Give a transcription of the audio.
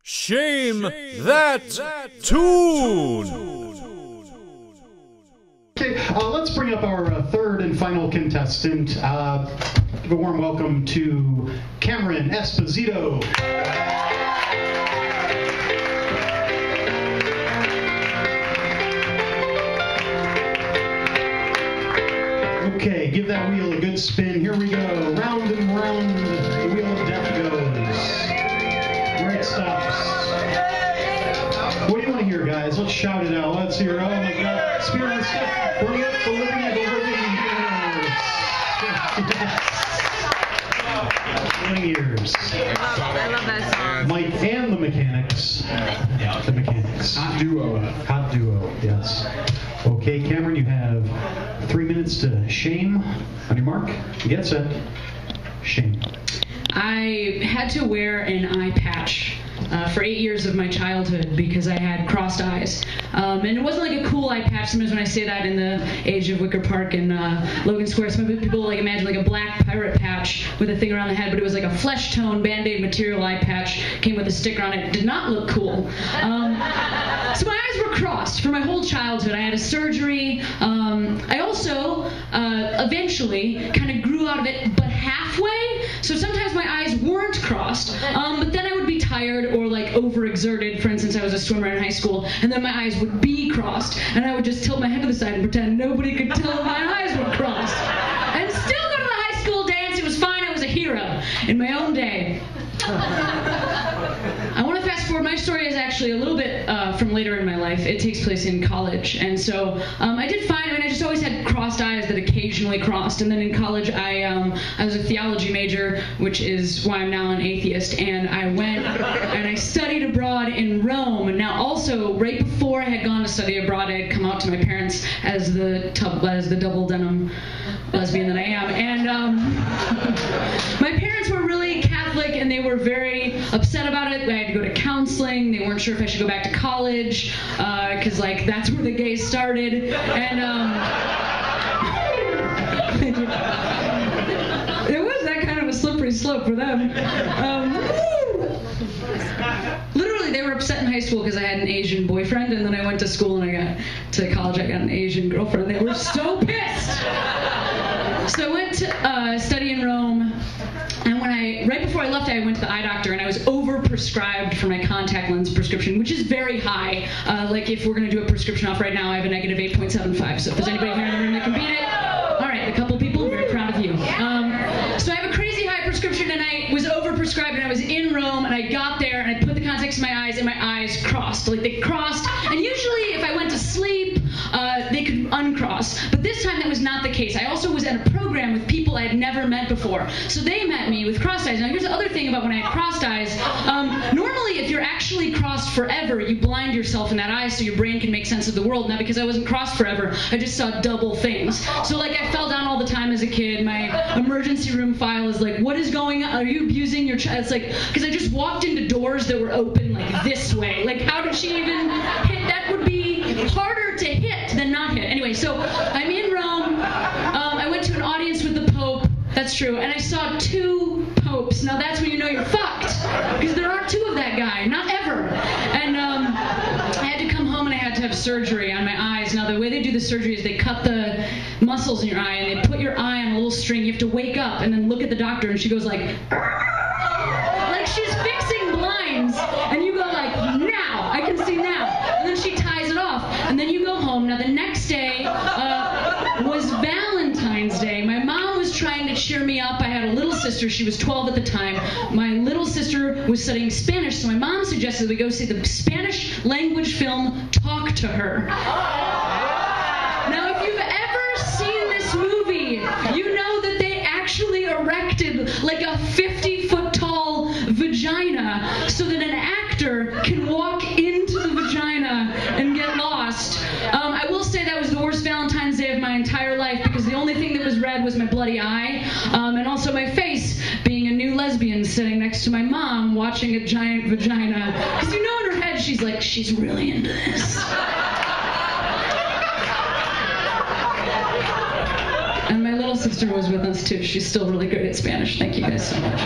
Shame that tune! Okay, let's bring up our third and final contestant. Give a warm welcome to Cameron Esposito. Okay, give that wheel a good spin. Here we go. Round and round, the wheel of death goes. Where it stops. What do you want to hear, guys? Let's shout it out. Let's hear. Oh my God! Spirit and step. Bring up the living of the living years. I love that song. Mike and the Mechanics. The Mechanics. Hot duo. Hot duo. Yes. Okay, Cameron, you have 3 minutes to shame. On your mark, get set, shame. I had to wear an eye patch for 8 years of my childhood because I had crossed eyes. And it wasn't like a cool eye patch. Sometimes when I say that in the age of Wicker Park and Logan Square, some people like imagine like a black pirate patch with a thing around the head, but it was like a flesh tone Band-Aid material eye patch, came with a sticker on it. Did not look cool. So my eyes were crossed for my whole childhood. I had a surgery. I also eventually kind of grew out of it, but halfway. So sometimes my eyes weren't crossed, but then I would be tired or like overexerted. For instance, I was a swimmer in high school, and then my eyes would be crossed, and I would just tilt my head to the side and pretend nobody could tell my eyes were crossed. And still go to the high school dance. It was fine. I was a hero in my own day. I want to fast forward. My story is actually a little bit from later in my life. It takes place in college, and so I did fine. I mean, I just always had crossed eyes that occasionally crossed, and then in college I was a theology major, which is why I'm now an atheist, and I went and I studied abroad in Rome. And now also, right before I had gone to study abroad, I had come out to my parents as the double denim lesbian that I am, and my parents were really Catholic, and they were very upset about it. I had to go to counseling. They weren't sure if I should go back to college, because like that's where the gays started, and it was that kind of a slippery slope for them. Literally, they were upset in high school because I had an Asian boyfriend, and then I went to school and I got to college. I got an Asian girlfriend. They were so pissed. So I went to study in Rome, and right before I left, I went to the eye doctor, and I was overprescribed for my contact lens prescription, which is very high. Like if we're going to do a prescription off right now, I have a negative 8.75. So if there's anybody here in the room that can beat it, all right, a couple people, I'm very proud of you. So I have a crazy high prescription, and I was overprescribed, and I was in Rome, and I got there, and I put the contacts in my eyes, and my eyes crossed. Like they crossed, and usually if I went to sleep, they could uncross. But this time that was not the case. I also was at a program with people I had never met before. So they met me with crossed eyes. Now here's the other thing about when I had crossed eyes. Normally if you're actually crossed forever, you blind yourself in that eye so your brain can make sense of the world. Now because I wasn't crossed forever, I just saw double things. So like I fell down all the time as a kid. My emergency room file is like, what is going on? Are you abusing your child? It's like, because I just walked into doors that were open like this way. Like how did she even hit? That would be harder to hit than not hit. Anyway, so I'm in Rome. I went to an audience with the Pope. That's true. And I saw 2 popes. Now that's when you know you're fucked, because there aren't 2 of that guy, not ever. And I had to come home and I had to have surgery on my eyes. Now the way they do the surgery is they cut the muscles in your eye and they put your eye on a little string. You have to wake up and then look at the doctor, and she goes like she's fixing blinds, and you go like, now I can see now, and then she ties it off, and then you go home. Now the next day was Valentine's Day. My mom was trying to cheer me up. I had a little sister. She was 12 at the time. My little sister was studying Spanish, so my mom suggested we go see the Spanish language film Talk to Her. Now if you've ever seen this movie, you know that they actually erected like a 50-foot tall vagina so that an actor can walk into the vagina and get lost. I will say that was the worst Valentine's Day of my entire life, because the only thing that was red was my bloody eye, and also my face, being a new lesbian sitting next to my mom watching a giant vagina. Because you know in her head she's like, she's really into this. And my little sister was with us too. She's still really good at Spanish. Thank you guys so much.